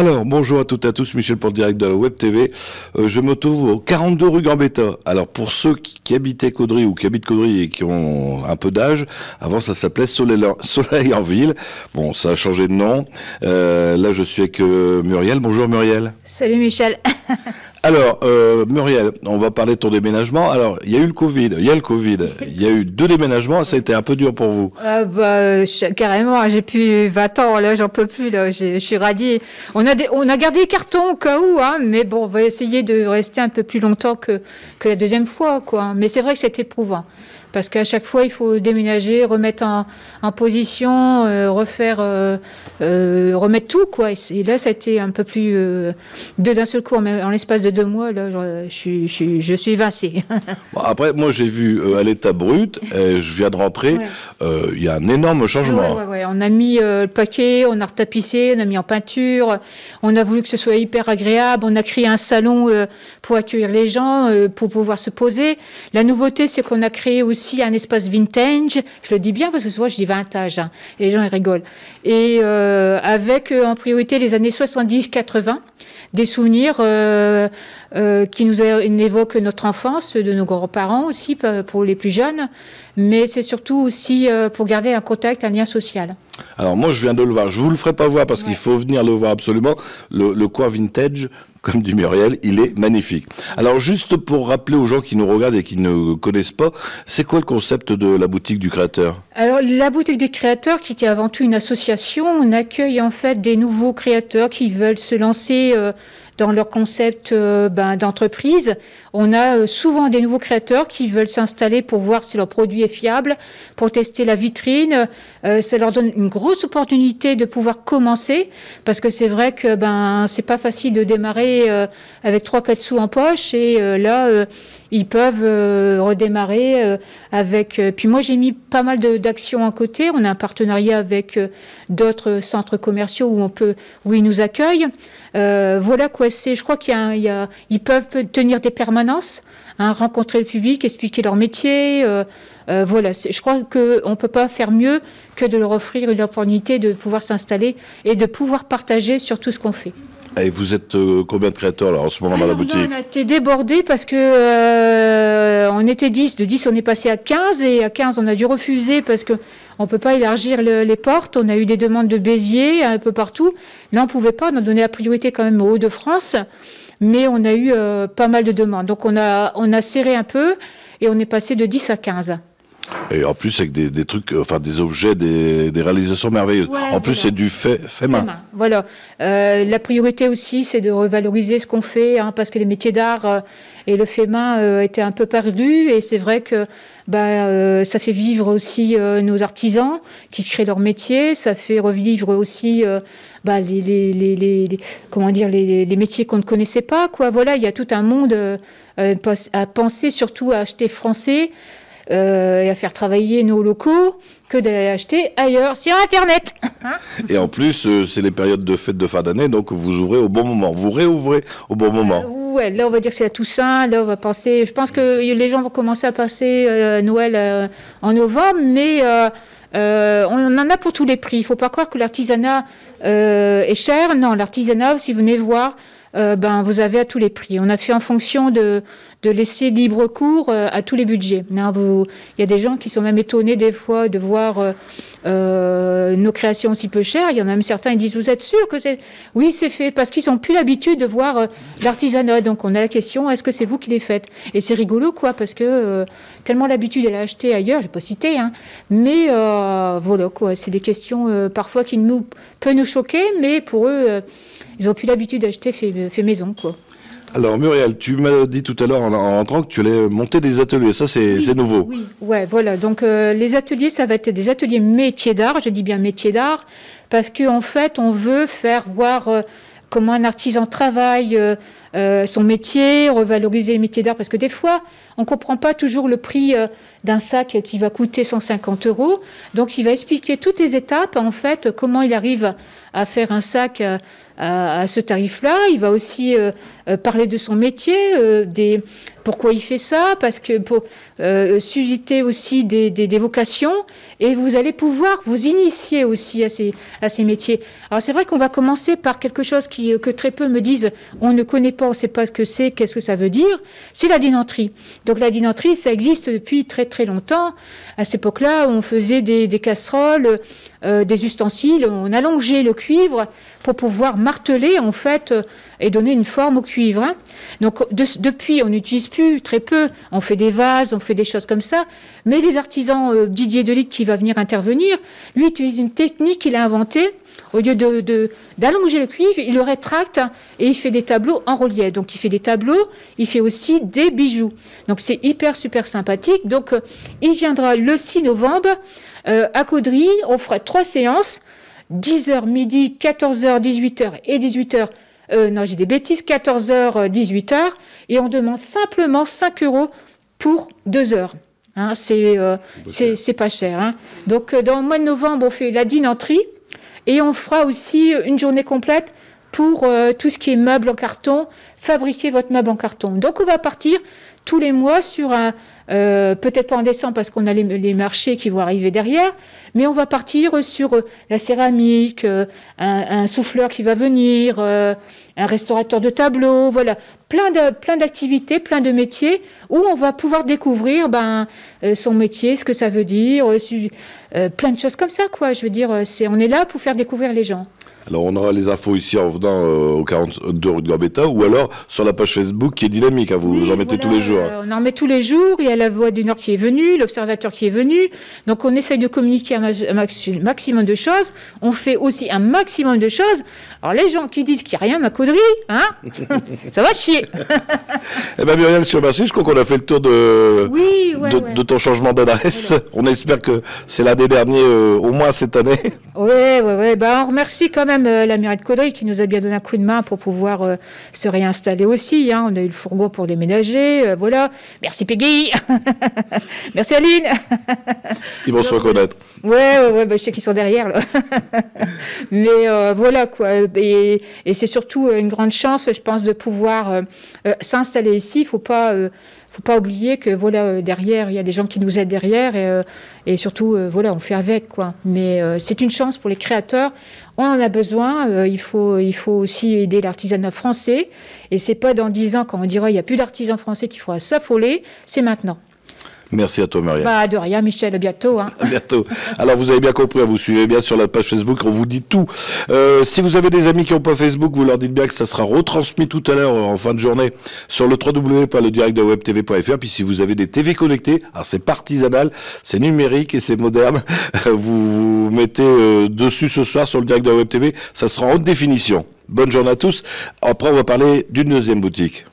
Alors, bonjour à toutes et à tous, Michel pour le direct de la Web TV. Je me trouve au 42 rue Gambetta. Alors, pour ceux qui habitaient Caudry ou qui habitent Caudry et qui ont un peu d'âge, avant ça s'appelait Soleil en Ville. Bon, ça a changé de nom. Là, je suis avec Muriel. Bonjour Muriel. Salut Michel. Alors, Muriel, on va parler de ton déménagement. Alors, il y a eu le Covid, il y a eu 2 déménagements, ça a été un peu dur pour vous. Carrément, j'ai plus 20 ans, là, j'en peux plus, là, je suis radiée. On a gardé les cartons au cas où, hein, mais bon, on va essayer de rester un peu plus longtemps que la deuxième fois, quoi. Mais c'est vrai que c'est éprouvant. Parce qu'à chaque fois, il faut déménager, remettre en position, remettre tout, quoi. Et là, ça a été un peu plus d'un seul coup, en l'espace de 2 mois, là, je suis évincée. Bon, après, moi, j'ai vu à l'état brut, je viens de rentrer, il y a un énorme changement. Ouais. On a mis le paquet, on a retapissé, on a mis en peinture, on a voulu que ce soit hyper agréable, on a créé un salon pour accueillir les gens, pour pouvoir se poser. La nouveauté, c'est qu'on a créé aussi un espace vintage, je le dis bien parce que souvent je dis vintage, hein, et les gens ils rigolent. Et avec en priorité les années 70-80, des souvenirs qui nous évoquent notre enfance, de nos grands-parents aussi, pour les plus jeunes, mais c'est surtout aussi pour garder un contact, un lien social. Alors moi je viens de le voir, je vous le ferai pas voir parce qu'il faut venir le voir absolument, le coin vintage, comme dit Muriel, il est magnifique. Alors juste pour rappeler aux gens qui nous regardent et qui ne connaissent pas, c'est quoi le concept de la boutique du créateur? Alors la boutique des créateurs, qui est avant tout une association, on accueille en fait des nouveaux créateurs qui veulent se lancer dans leur concept d'entreprise. On a souvent des nouveaux créateurs qui veulent s'installer pour voir si leur produit est fiable, pour tester la vitrine. Ça leur donne une grosse opportunité de pouvoir commencer, parce que c'est vrai que c'est pas facile de démarrer avec 3-4 sous en poche, et là ils peuvent redémarrer avec... Puis moi j'ai mis pas mal d'actions à côté. On a un partenariat avec d'autres centres commerciaux où ils nous accueillent. Voilà quoi, je crois ils peuvent tenir des permanences, hein, rencontrer le public, expliquer leur métier. Voilà, je crois qu'on ne peut pas faire mieux que de leur offrir une opportunité de pouvoir s'installer et de pouvoir partager sur tout ce qu'on fait. Et vous êtes combien de créateurs là, en ce moment dans la boutique? On a été débordés parce que on était 10. De 10, on est passé à 15. Et à 15, on a dû refuser parce qu'on ne peut pas élargir les portes. On a eu des demandes de Béziers un peu partout. Là, on ne pouvait pas. On a donné la priorité quand même aux Hauts-de-France. Mais on a eu pas mal de demandes. Donc, on a serré un peu et on est passé de 10 à 15. Et en plus, avec des trucs, enfin des objets, des réalisations merveilleuses. Ouais, en plus, voilà. c'est du fait main. Voilà. La priorité aussi, c'est de revaloriser ce qu'on fait, hein, parce que les métiers d'art et le fait main étaient un peu perdus. Et c'est vrai que ça fait vivre aussi nos artisans qui créent leur métier. Ça fait revivre aussi les métiers qu'on ne connaissait pas, quoi. Voilà, il y a tout un monde à penser, surtout à acheter français. Et à faire travailler nos locaux que d'aller acheter ailleurs sur Internet. Et en plus, c'est les périodes de fêtes de fin d'année, donc vous ouvrez au bon moment. Vous réouvrez au bon moment. Ouais, là on va dire que c'est la Toussaint, là on va penser... Je pense que les gens vont commencer à passer Noël en novembre, mais on en a pour tous les prix. Il ne faut pas croire que l'artisanat est cher. Non, l'artisanat, si vous venez voir... vous avez à tous les prix. On a fait en fonction de laisser libre cours à tous les budgets. Il y a des gens qui sont même étonnés des fois de voir nos créations si peu chères. Il y en a même certains qui disent, vous êtes sûr que c'est... Oui, c'est fait, parce qu'ils n'ont plus l'habitude de voir l'artisanat. Donc on a la question, est-ce que c'est vous qui les faites? Et c'est rigolo, quoi, parce que tellement l'habitude de l'acheter ailleurs, je n'ai pas cité, hein, mais voilà, quoi, c'est des questions parfois qui peuvent nous choquer, mais pour eux... Ils n'ont plus l'habitude d'acheter fait maison, quoi. Alors Muriel, tu m'as dit tout à l'heure en rentrant que tu allais monter des ateliers. Ça, c'est nouveau. Oui, ouais, voilà. Donc les ateliers, ça va être des ateliers métiers d'art. Je dis bien métiers d'art parce qu'en fait, on veut faire voir comment un artisan travaille son métier, revaloriser les métiers d'art. Parce que des fois, on ne comprend pas toujours le prix d'un sac qui va coûter 150 €. Donc, il va expliquer toutes les étapes, en fait, comment il arrive à faire un sac à ce tarif-là. Il va aussi parler de son métier, pourquoi il fait ça, parce que pour susciter aussi des vocations, et vous allez pouvoir vous initier aussi à ces métiers. Alors c'est vrai qu'on va commencer par quelque chose que très peu me disent, on ne connaît pas, on ne sait pas ce que c'est, qu'est-ce que ça veut dire, c'est la dinanterie. Donc la dinanterie, ça existe depuis très très longtemps. À cette époque-là, on faisait des casseroles, des ustensiles, on allongeait le cuivre pour pouvoir marteler en fait et donner une forme au cuivre. Hein. Donc depuis, on n'utilise plus très peu, on fait des vases, on fait des choses comme ça, mais les artisans, Didier Delitte qui va venir intervenir, lui utilise une technique qu'il a inventée. Au lieu d'allonger le cuivre, il le rétracte et il fait des tableaux en relief. Donc il fait des tableaux, il fait aussi des bijoux. Donc c'est hyper super sympathique. Donc il viendra le 6 novembre à Caudry. On fera 3 séances, 10h, midi, 14h, 18h et 18h. Non, j'ai des bêtises, 14h, 18h. Et on demande simplement 5 € pour 2 heures. Hein, c'est pas cher. Hein. Donc dans le mois de novembre, on fait la dinanterie. Et on fera aussi une journée complète pour tout ce qui est meubles en carton, fabriquer votre meuble en carton. Donc on va partir tous les mois sur peut-être pas en décembre parce qu'on a les marchés qui vont arriver derrière, mais on va partir sur la céramique, un souffleur qui va venir, un restaurateur de tableaux, voilà, plein d'activités, plein de métiers où on va pouvoir découvrir son métier, ce que ça veut dire, plein de choses comme ça, quoi. Je veux dire, on est là pour faire découvrir les gens. Alors on aura les infos ici en venant au 42 rue de Gambetta ou alors sur la page Facebook qui est dynamique, hein, vous en mettez tous les jours. On en met tous les jours, il y a la Voix du Nord qui est venue, l'Observateur qui est venu, donc on essaye de communiquer un maximum de choses, on fait aussi un maximum de choses. Alors les gens qui disent qu'il n'y a rien à Caudry, hein, ça va chier. Eh bien Muriel, je te remercie, je crois qu'on a fait le tour de ton changement d'adresse. Voilà. On espère que c'est l'année dernière, au moins cette année. Oui, on remercie quand même la mairie de Caudry qui nous a bien donné un coup de main pour pouvoir se réinstaller aussi. Hein. On a eu le fourgon pour déménager, voilà. Merci Peggy. Merci Aline. Ils vont se reconnaître. Ouais, je sais qu'ils sont derrière. Là. Mais voilà quoi. Et c'est surtout une grande chance, je pense, de pouvoir s'installer ici. Il faut pas oublier que voilà, derrière, il y a des gens qui nous aident derrière et surtout, voilà, on fait avec, quoi. Mais c'est une chance pour les créateurs. On en a besoin. Il faut aussi aider l'artisanat français. Et c'est pas dans 10 ans, quand on dira il n'y a plus d'artisans français qu'il faudra s'affoler. C'est maintenant. Merci à toi, Muriel. De rien, Michel, à bientôt. Hein. À bientôt. Alors, vous avez bien compris, vous suivez bien sur la page Facebook, on vous dit tout. Si vous avez des amis qui n'ont pas Facebook, vous leur dites bien que ça sera retransmis tout à l'heure, en fin de journée, sur le www.ledirectdewebtv.fr. Puis si vous avez des TV connectés, alors c'est pas artisanal, c'est numérique et c'est moderne, vous mettez dessus ce soir sur le direct de la Web TV, ça sera en haute définition. Bonne journée à tous. Après, on va parler d'une deuxième boutique.